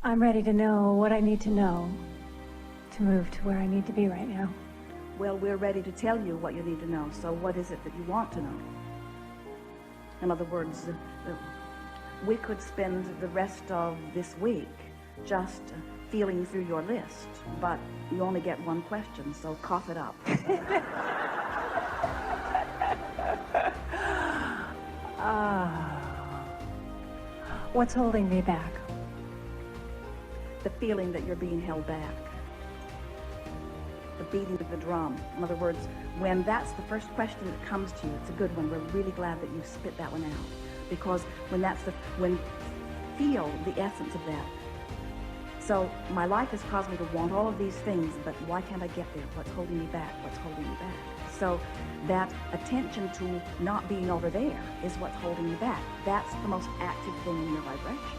I'm ready to know what I need to know to move to where I need to be right now. Well, we're ready to tell you what you need to know. So what is it that you want to know? In other words, we could spend the rest of this week just feeling through your list, but you only get one question, so cough it up. What's holding me back? The feeling that you're being held back. The beating of the drum. In other words, when that's the first question that comes to you, it's a good one. We're really glad that you spit that one out. Because feel the essence of that. So my life has caused me to want all of these things, but why can't I get there? What's holding me back? What's holding me back? So that attention to not being over there is what's holding you back. That's the most active thing in your vibration.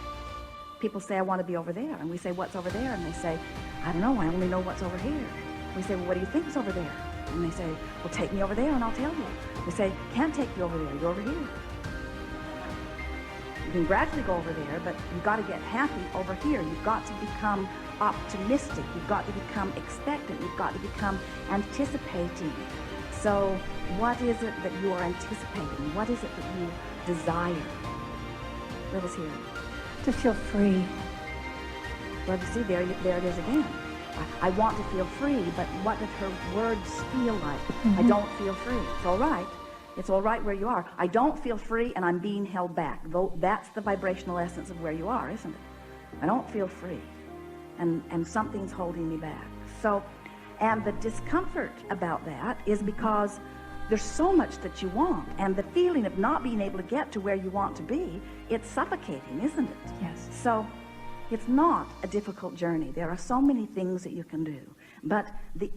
People say, I want to be over there. And we say, what's over there? And they say, I don't know, I only know what's over here. We say, well, what do you think is over there? And they say, well, take me over there and I'll tell you. We say, can't take you over there, you're over here. You can gradually go over there, but you've got to get happy over here. You've got to become optimistic. You've got to become expectant. You've got to become anticipating. So what is it that you are anticipating? What is it that you desire? Let us hear it. To feel free. Well, you see, there it is again. I want to feel free, but what did her words feel like? I don't feel free. It's all right. It's all right where you are. I don't feel free and I'm being held back. Though that's the vibrational essence of where you are, isn't it? I don't feel free. And something's holding me back. So, and the discomfort about that is because there's so much that you want, and the feeling of not being able to get to where you want to be, it's suffocating, isn't it? Yes. So it's not a difficult journey. There are so many things that you can do. But the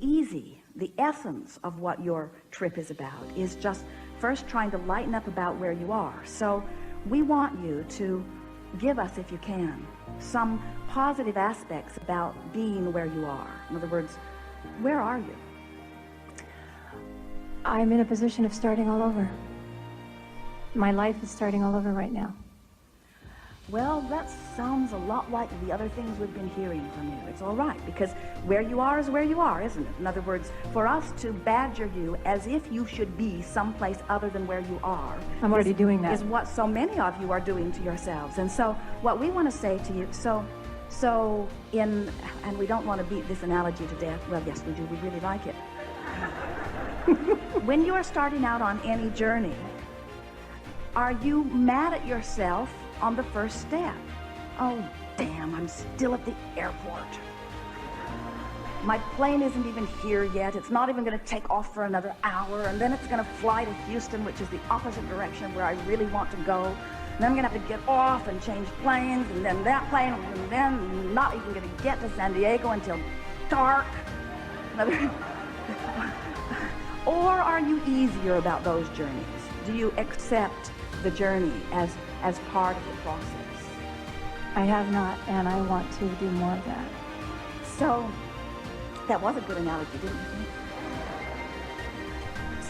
essence of what your trip is about is just first trying to lighten up about where you are. So we want you to give us, if you can, some positive aspects about being where you are. In other words, where are you? I'm in a position of starting all over. My life is starting all over right now. Well, that sounds a lot like the other things we've been hearing from you. It's all right, because where you are is where you are, isn't it? In other words, for us to badger you as if you should be someplace other than where you are. I'm already doing that. Is what so many of you are doing to yourselves. And so what we want to say to you, and we don't want to beat this analogy to death. Well, yes, we do. We really like it. When you are starting out on any journey, are you mad at yourself on the first step? Oh, damn, I'm still at the airport. My plane isn't even here yet. It's not even going to take off for another hour, and then it's going to fly to Houston, which is the opposite direction where I really want to go. And then I'm going to have to get off and change planes, and then that plane, and then I'm not even going to get to San Diego until dark. Or are you easier about those journeys? Do you accept the journey as part of the process? I have not, and I want to do more of that. So, that was a good analogy, didn't you think?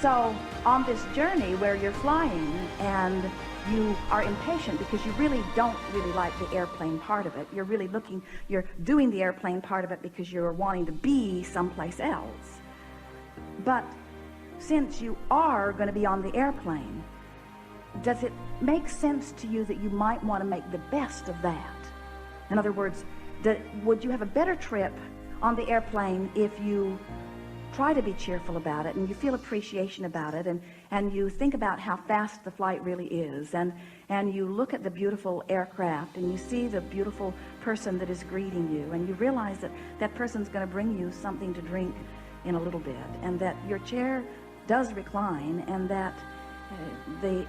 So, on this journey where you're flying and you are impatient because you really don't really like the airplane part of it. You're doing the airplane part of it because you're wanting to be someplace else. But since you are going to be on the airplane, does it make sense to you that you might want to make the best of that? In other words, would you have a better trip on the airplane if you try to be cheerful about it and you feel appreciation about it and you think about how fast the flight really is and you look at the beautiful aircraft and you see the beautiful person that is greeting you and you realize that that person's going to bring you something to drink in a little bit and that your chair does recline and that the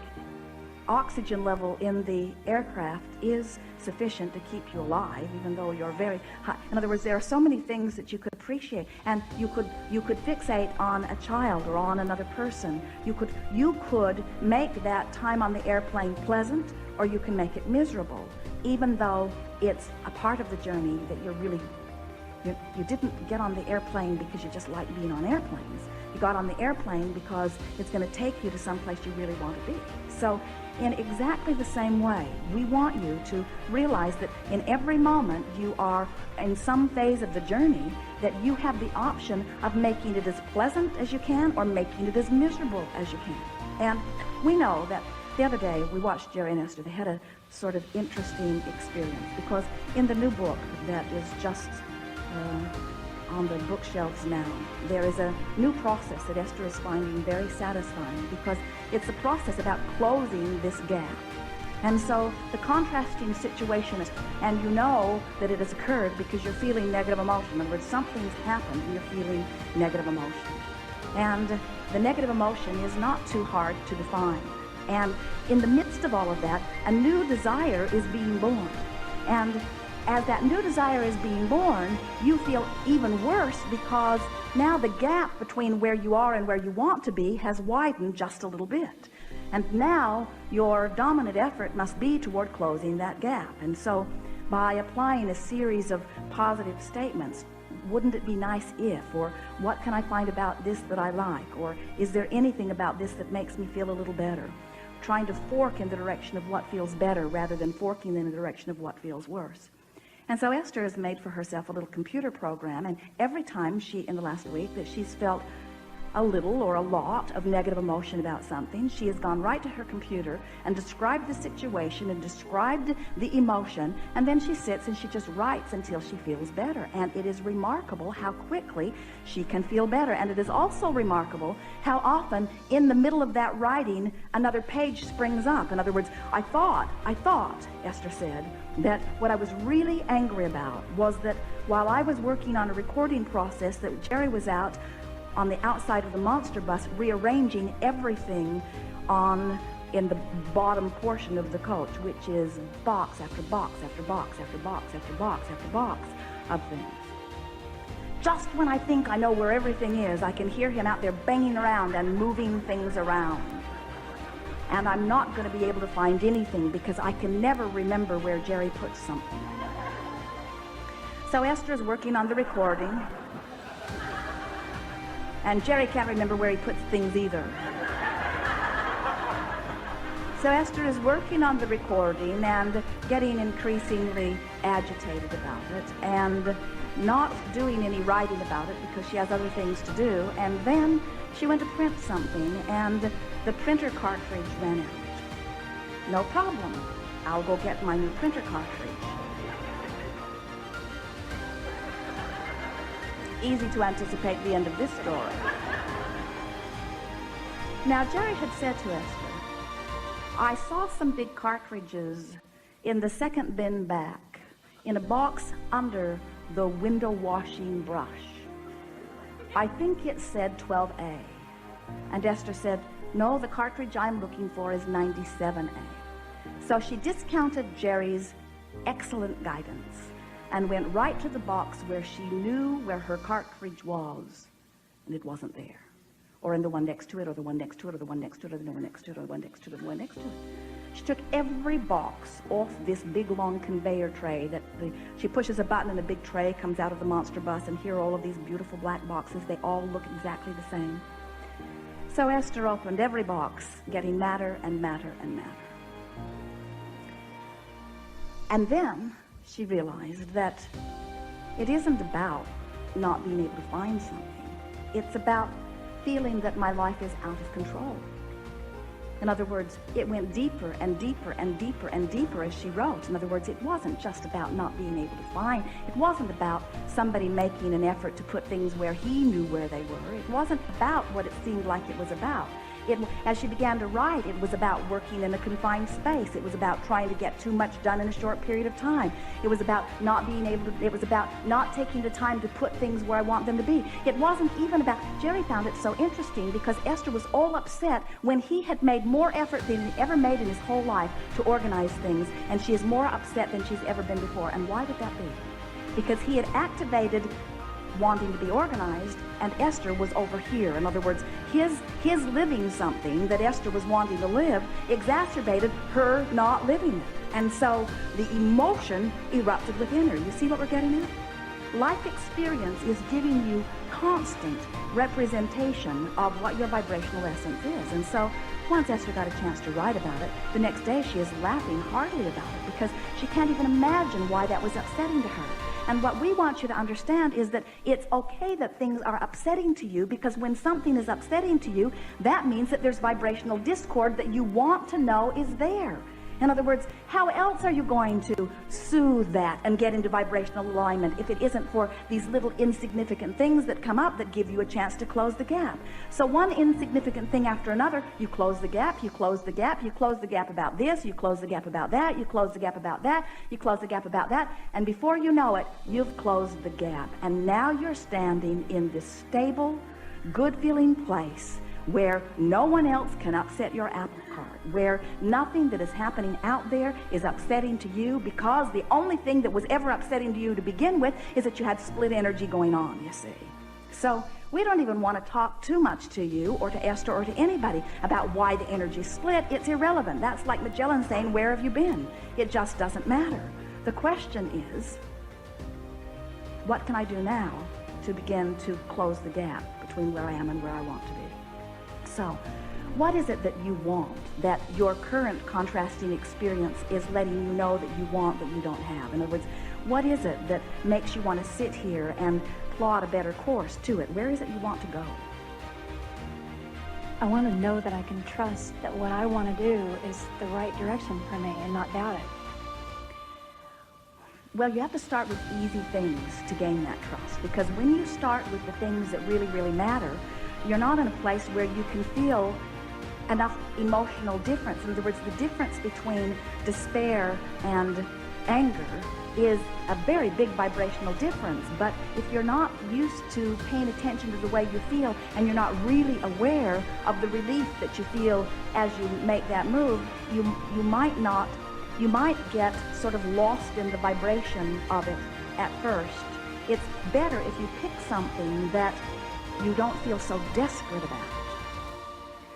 oxygen level in the aircraft is sufficient to keep you alive, even though you're very high. In other words, there are so many things that you could appreciate, and you could fixate on a child or on another person. You could make that time on the airplane pleasant, or you can make it miserable, even though it's a part of the journey that you didn't get on the airplane because you just like being on airplanes. You got on the airplane because it's going to take you to someplace you really want to be. So in exactly the same way, we want you to realize that in every moment you are in some phase of the journey, that you have the option of making it as pleasant as you can or making it as miserable as you can. And we know that the other day we watched Jerry and Esther. They had a sort of interesting experience, because in the new book that is just on the bookshelves now, there is a new process that Esther is finding very satisfying, because it's a process about closing this gap. And so the contrasting situation is, and you know that it has occurred because you're feeling negative emotion. In other words, something's happened and you're feeling negative emotion. And the negative emotion is not too hard to define. And in the midst of all of that, a new desire is being born. And as that new desire is being born, you feel even worse, because now the gap between where you are and where you want to be has widened just a little bit. And now your dominant effort must be toward closing that gap. And so by applying a series of positive statements, wouldn't it be nice if, or what can I find about this that I like, or is there anything about this that makes me feel a little better? Trying to fork in the direction of what feels better rather than forking in the direction of what feels worse. And so Esther has made for herself a little computer program, and every time in the last week that she's felt a little or a lot of negative emotion about something, she has gone right to her computer and described the situation and described the emotion, and then she sits and she just writes until she feels better. And it is remarkable how quickly she can feel better. And it is also remarkable how often in the middle of that writing another page springs up. In other words, I thought, Esther said, that what I was really angry about was that while I was working on a recording process, that Jerry was out on the outside of the monster bus rearranging everything in the bottom portion of the coach, which is box after box after box after box after box after box of things. Just when I think I know where everything is, I can hear him out there banging around and moving things around. And I'm not going to be able to find anything because I can never remember where Jerry put something. So Esther is working on the recording, and Jerry can't remember where he puts things either. So Esther is working on the recording and getting increasingly agitated about it and not doing any writing about it because she has other things to do. And then she went to print something, and the printer cartridge ran out. No problem. I'll go get my new printer cartridge. Easy to anticipate the end of this story. Now, Jerry had said to Esther, I saw some big cartridges in the second bin back, in a box under the window washing brush. I think it said 12A. And Esther said, no, the cartridge I'm looking for is 97A. So she discounted Jerry's excellent guidance and went right to the box where she knew where her cartridge was, and it wasn't there. Or in the one next to it, or the one next to it, or the one next to it, or the one next to it, or the one next to it, or the one next to it. She took every box off this big long conveyor tray that she pushes a button and a big tray comes out of the monster bus, and here are all of these beautiful black boxes. They all look exactly the same. So Esther opened every box, getting madder and madder and madder. And then she realized that it isn't about not being able to find something. It's about feeling that my life is out of control. In other words, it went deeper and deeper and deeper and deeper as she wrote. In other words, it wasn't just about not being able to find. It wasn't about somebody making an effort to put things where he knew where they were. It wasn't about what it seemed like it was about. As she began to write, it was about working in a confined space. It was about trying to get too much done in a short period of time. It was about not being able to, it was about not taking the time to put things where I want them to be. It wasn't even about, Jerry found it so interesting because Esther was all upset when he had made more effort than he ever made in his whole life to organize things, and she is more upset than she's ever been before. And why would that be? Because he had activated wanting to be organized, and Esther was over here. In other words, his living something that Esther was wanting to live exacerbated her not living it. And so the emotion erupted within her. You see what we're getting at? Life experience is giving you constant representation of what your vibrational essence is. And so Once Esther got a chance to write about it, the next day she is laughing heartily about it because she can't even imagine why that was upsetting to her. And what we want you to understand is that it's okay that things are upsetting to you, because when something is upsetting to you, that means that there's vibrational discord that you want to know is there. In other words, how else are you going to soothe that and get into vibrational alignment if it isn't for these little insignificant things that come up that give you a chance to close the gap? So one insignificant thing after another, you close the gap, you close the gap, you close the gap about this, you close the gap about that, you close the gap about that, you close the gap about that, and before you know it, you've closed the gap. And now you're standing in this stable, good-feeling place where no one else can upset your apple cart, where nothing that is happening out there is upsetting to you, because the only thing that was ever upsetting to you to begin with is that you had split energy going on, you see. So we don't even want to talk too much to you or to Esther or to anybody about why the energy split. It's irrelevant. That's like Magellan saying, where have you been? It just doesn't matter. The question is, what can I do now to begin to close the gap between where I am and where I want to be? So, what is it that you want, that your current contrasting experience is letting you know that you want that you don't have? In other words, what is it that makes you want to sit here and plot a better course to it? Where is it you want to go? I want to know that I can trust that what I want to do is the right direction for me and not doubt it. Well, you have to start with easy things to gain that trust, because when you start with the things that really, really matter, you're not in a place where you can feel enough emotional difference. In other words, the difference between despair and anger is a very big vibrational difference. But if you're not used to paying attention to the way you feel, and you're not really aware of the relief that you feel as you make that move, you might get sort of lost in the vibration of it at first. It's better if you pick something that you don't feel so desperate about.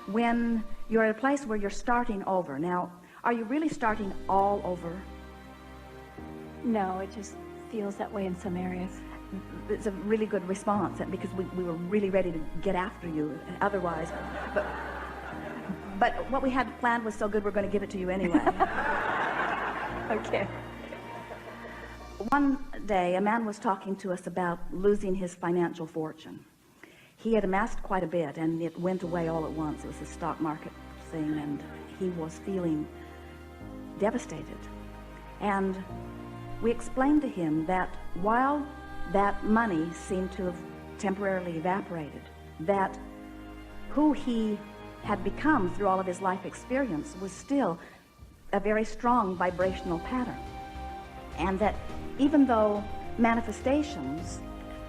When you're at a place where you're starting over. Now, are you really starting all over? No, it just feels that way in some areas. It's a really good response, because we were really ready to get after you otherwise. But what we had planned was so good, we're going to give it to you anyway. Okay. One day, a man was talking to us about losing his financial fortune. He had amassed quite a bit, and it went away all at once. It was a stock market thing, and he was feeling devastated. And we explained to him that while that money seemed to have temporarily evaporated, that who he had become through all of his life experience was still a very strong vibrational pattern. And that even though manifestations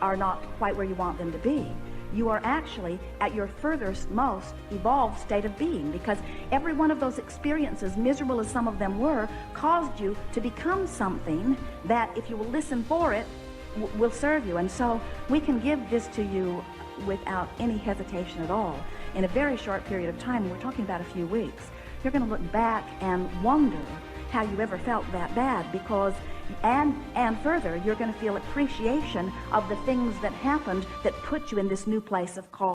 are not quite where you want them to be, you are actually at your furthest, most evolved state of being, because every one of those experiences, miserable as some of them were, caused you to become something that, if you will listen for it, will serve you. And so we can give this to you without any hesitation at all. In a very short period of time, we're talking about a few weeks, you're going to look back and wonder how you ever felt that bad, because and further, you're going to feel appreciation of the things that happened that put you in this new place of call.